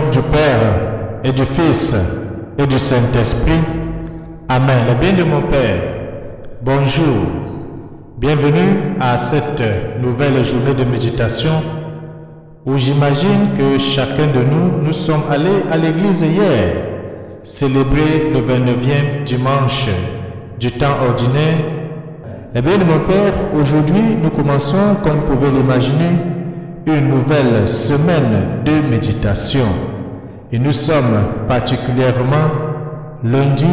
nom du Père et du Fils et du Saint-Esprit. Amen. Le bien de mon Père, bonjour. Bienvenue à cette nouvelle journée de méditation où j'imagine que chacun de nous sommes allés à l'église hier, célébrer le 29e dimanche du temps ordinaire. Eh bien, mon Père, aujourd'hui, nous commençons, comme vous pouvez l'imaginer, une nouvelle semaine de méditation. Et nous sommes particulièrement lundi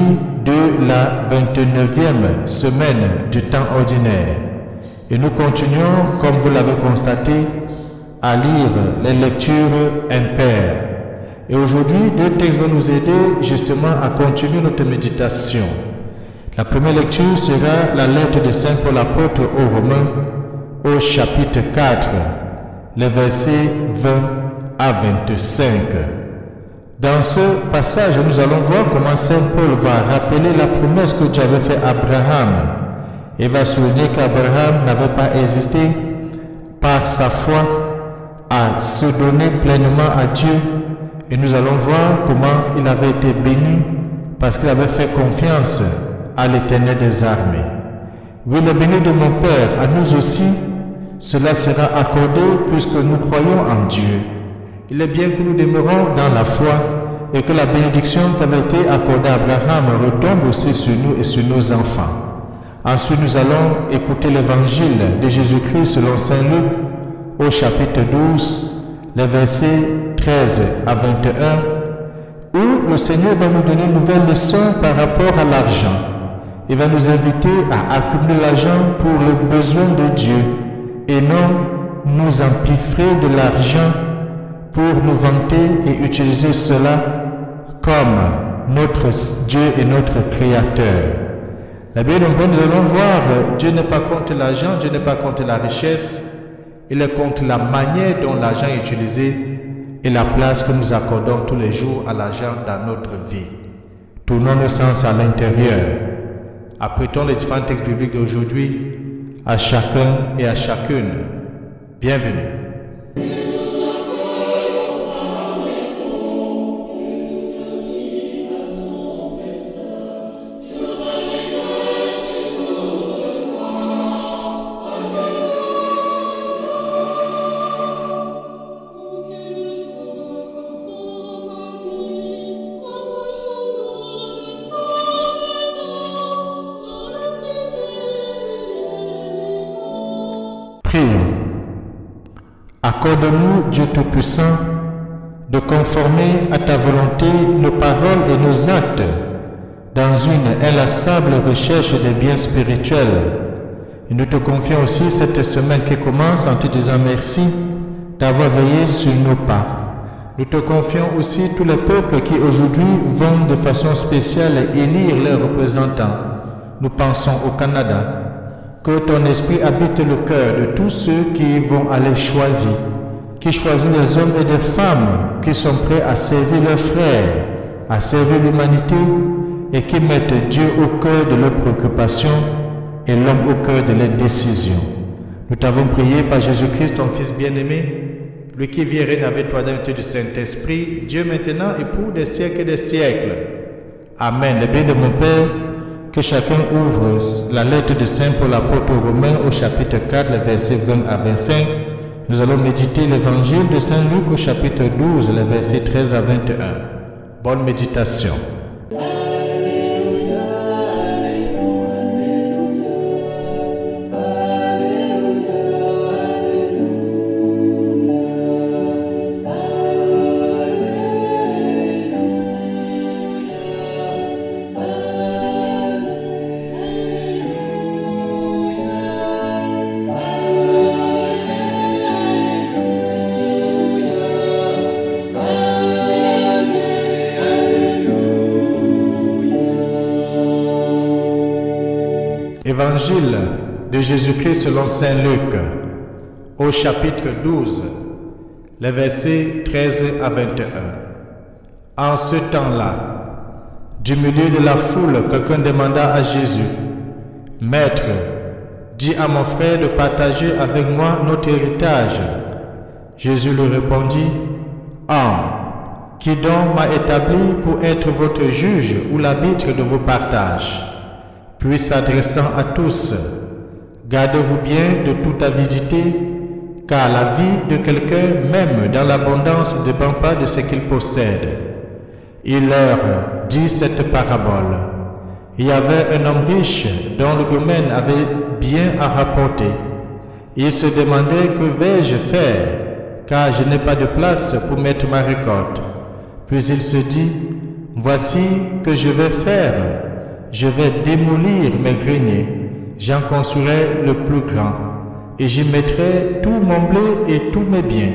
de la 29e semaine du temps ordinaire. Et nous continuons, comme vous l'avez constaté, à lire les lectures impaires. Et aujourd'hui, deux textes vont nous aider justement à continuer notre méditation. La première lecture sera la lettre de Saint Paul apôtre aux Romains au chapitre 4, les versets 20 à 25. Dans ce passage, nous allons voir comment Saint Paul va rappeler la promesse que Dieu avait faite à Abraham et va souligner qu'Abraham n'avait pas hésité par sa foi à se donner pleinement à Dieu. Et nous allons voir comment il avait été béni parce qu'il avait fait confiance à l'Éternel des armées. Oui, le béni de mon Père, à nous aussi, cela sera accordé puisque nous croyons en Dieu. Il est bien que nous demeurons dans la foi et que la bénédiction qui avait été accordée à Abraham retombe aussi sur nous et sur nos enfants. Ensuite, nous allons écouter l'évangile de Jésus-Christ selon Saint Luc au chapitre 12, les versets 13 à 21, où le Seigneur va nous donner une nouvelle leçon par rapport à l'argent. Il va nous inviter à accumuler l'argent pour le besoin de Dieu et non nous empiffrer de l'argent pour nous vanter et utiliser cela comme notre Dieu et notre Créateur. La Bible, nous allons voir, Dieu n'est pas contre l'argent, Dieu n'est pas contre la richesse, il est contre la manière dont l'argent est utilisé et la place que nous accordons tous les jours à l'argent dans notre vie. Tournons nos sens à l'intérieur. Apprêtons les différents textes bibliques d'aujourd'hui à chacun et à chacune. Bienvenue. Prions. Accorde-nous, Dieu Tout-Puissant, de conformer à ta volonté nos paroles et nos actes dans une inlassable recherche des biens spirituels. Et nous te confions aussi cette semaine qui commence en te disant merci d'avoir veillé sur nos pas. Nous te confions aussi tous les peuples qui aujourd'hui vont de façon spéciale élire leurs représentants. Nous pensons au Canada. Que ton esprit habite le cœur de tous ceux qui vont aller choisir, qui choisissent des hommes et des femmes qui sont prêts à servir leurs frères, à servir l'humanité et qui mettent Dieu au cœur de leurs préoccupations et l'homme au cœur de leurs décisions. Nous t'avons prié par Jésus-Christ, ton Fils bien-aimé, lui qui vient règne avec toi dans l'unité du Saint-Esprit, Dieu maintenant et pour des siècles et des siècles. Amen. Le bien de mon Père, que chacun ouvre la lettre de Saint Paul apôtre aux Romains au chapitre 4, les versets 20 à 25. Nous allons méditer l'évangile de Saint Luc au chapitre 12, les versets 13 à 21. Bonne méditation. Évangile de Jésus-Christ selon Saint Luc, au chapitre 12, les versets 13 à 21. En ce temps-là, du milieu de la foule, quelqu'un demanda à Jésus, « Maître, dis à mon frère de partager avec moi notre héritage. » Jésus lui répondit, « Homme, qui donc m'a établi pour être votre juge ou l'arbitre de vos partages. Puis s'adressant à tous, gardez-vous bien de toute avidité, car la vie de quelqu'un, même dans l'abondance, ne dépend pas de ce qu'il possède. Il leur dit cette parabole. Il y avait un homme riche dont le domaine avait bien à rapporter. Il se demandait que vais-je faire, car je n'ai pas de place pour mettre ma récolte. Puis il se dit, voici que je vais faire. Je vais démolir mes greniers, j'en construirai le plus grand, et j'y mettrai tout mon blé et tous mes biens.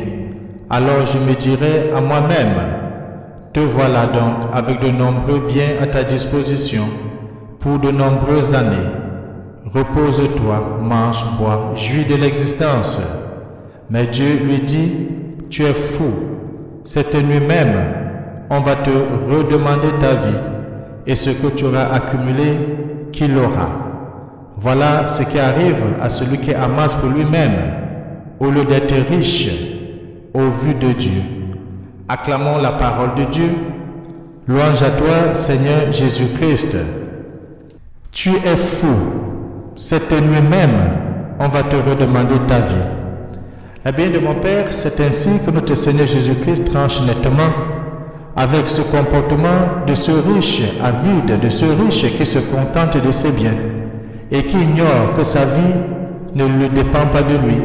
Alors je me dirai à moi-même, te voilà donc avec de nombreux biens à ta disposition pour de nombreuses années. Repose-toi, mange, bois, jouis de l'existence. Mais Dieu lui dit, tu es fou, cette nuit même, on va te redemander ta vie, et ce que tu auras accumulé, qui l'aura. Voilà ce qui arrive à celui qui amasse pour lui-même, au lieu d'être riche, au vu de Dieu. Acclamons la parole de Dieu. Louange à toi, Seigneur Jésus-Christ. Tu es fou. Cette nuit même, on va te redemander ta vie. Eh bien, de mon Père, c'est ainsi que notre Seigneur Jésus-Christ tranche nettement avec ce comportement de ce riche avide, de ce riche qui se contente de ses biens et qui ignore que sa vie ne lui dépend pas de lui.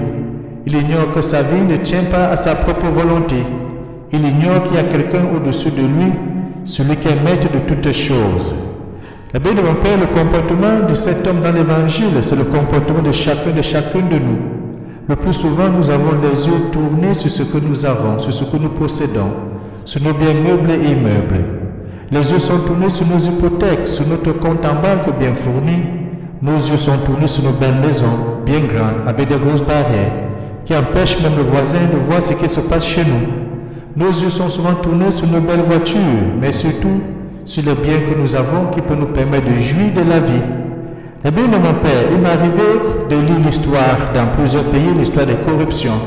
Il ignore que sa vie ne tient pas à sa propre volonté. Il ignore qu'il y a quelqu'un au-dessus de lui, celui qui est maître de toutes choses. Eh bien, de mon Père, le comportement de cet homme dans l'Évangile, c'est le comportement de chacune de nous. Le plus souvent, nous avons les yeux tournés sur ce que nous avons, sur ce que nous possédons, sur nos biens meubles et immeubles. Les yeux sont tournés sur nos hypothèques, sur notre compte en banque bien fourni. Nos yeux sont tournés sur nos belles maisons, bien grandes, avec des grosses barrières, qui empêchent même le voisin de voir ce qui se passe chez nous. Nos yeux sont souvent tournés sur nos belles voitures, mais surtout sur les biens que nous avons qui peuvent nous permettre de jouir de la vie. Eh bien, mon Père, il m'est arrivé de lire l'histoire dans plusieurs pays, l'histoire des corruptions.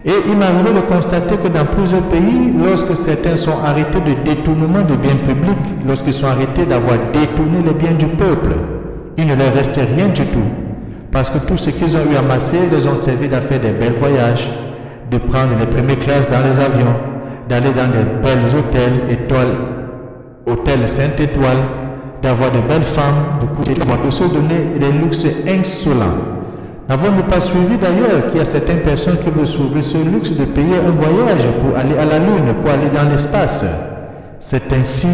Et il m'est arrivé de constater que dans plusieurs pays, lorsque certains sont arrêtés de détournement de biens publics, lorsqu'ils sont arrêtés d'avoir détourné les biens du peuple, il ne leur restait rien du tout. Parce que tout ce qu'ils ont eu amassé les ont servi à faire des bels voyages, de prendre les premières classes dans les avions, d'aller dans des belles hôtels 5 étoiles, d'avoir de belles femmes, de se donner des luxes insolents. N'avons-nous pas suivi d'ailleurs qu'il y a certaines personnes qui veulent sauver ce luxe de payer un voyage pour aller à la Lune, pour aller dans l'espace? C'est ainsi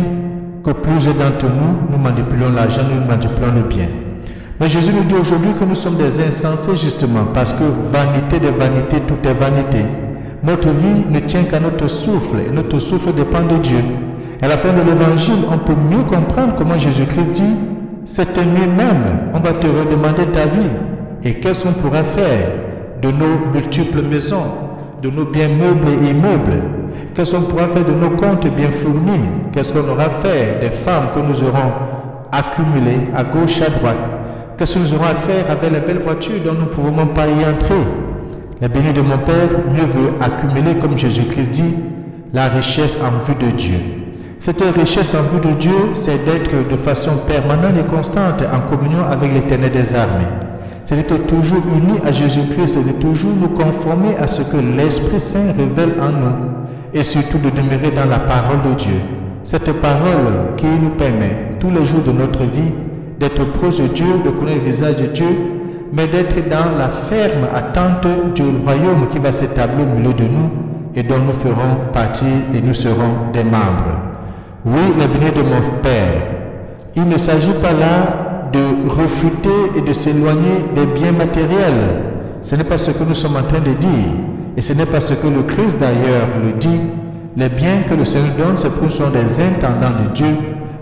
que plusieurs d'entre nous manipulons l'argent, nous manipulons le bien. Mais Jésus nous dit aujourd'hui que nous sommes des insensés justement parce que vanité de vanité, tout est vanité. Notre vie ne tient qu'à notre souffle et notre souffle dépend de Dieu. À la fin de l'évangile, on peut mieux comprendre comment Jésus-Christ dit « Cette nuit même, on va te redemander ta vie. » Et qu'est-ce qu'on pourra faire de nos multiples maisons, de nos biens meubles et immeubles? Qu'est-ce qu'on pourra faire de nos comptes bien fournis? Qu'est-ce qu'on aura fait des femmes que nous aurons accumulées à gauche, à droite? Qu'est-ce que nous aurons à faire avec les belles voitures dont nous ne pouvons même pas y entrer? La bénie de mon Père, mieux veut accumuler, comme Jésus-Christ dit, la richesse en vue de Dieu. Cette richesse en vue de Dieu, c'est d'être de façon permanente et constante en communion avec l'Éternel des armées. C'est d'être toujours unis à Jésus-Christ et de toujours nous conformer à ce que l'Esprit Saint révèle en nous et surtout de demeurer dans la parole de Dieu. Cette parole qui nous permet tous les jours de notre vie d'être proche de Dieu, de connaître le visage de Dieu, mais d'être dans la ferme attente du royaume qui va s'établir au milieu de nous et dont nous ferons partie et nous serons des membres. Oui, la bénie de mon Père, il ne s'agit pas là de refuter et de s'éloigner des biens matériels. Ce n'est pas ce que nous sommes en train de dire. Et ce n'est pas ce que le Christ d'ailleurs le dit. Les biens que le Seigneur donne, c'est que nous sommes des intendants de Dieu,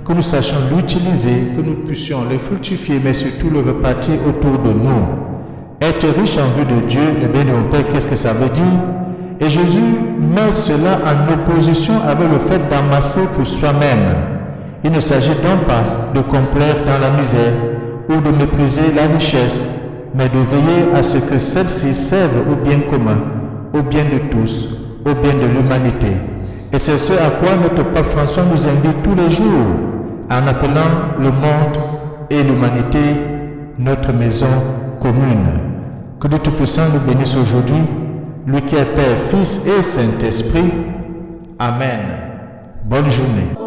que nous sachions l'utiliser, que nous puissions le fructifier, mais surtout le repartir autour de nous. Être riche en vue de Dieu, le bien de mon Père, qu'est-ce que ça veut dire? Et Jésus met cela en opposition avec le fait d'amasser pour soi-même. Il ne s'agit donc pas de complaire dans la misère ou de mépriser la richesse, mais de veiller à ce que celle-ci serve au bien commun, au bien de tous, au bien de l'humanité. Et c'est ce à quoi notre pape François nous invite tous les jours, en appelant le monde et l'humanité notre maison commune. Que Dieu Tout-Puissant nous bénisse aujourd'hui, lui qui est Père, Fils et Saint-Esprit. Amen. Bonne journée.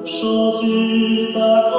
Chantez sa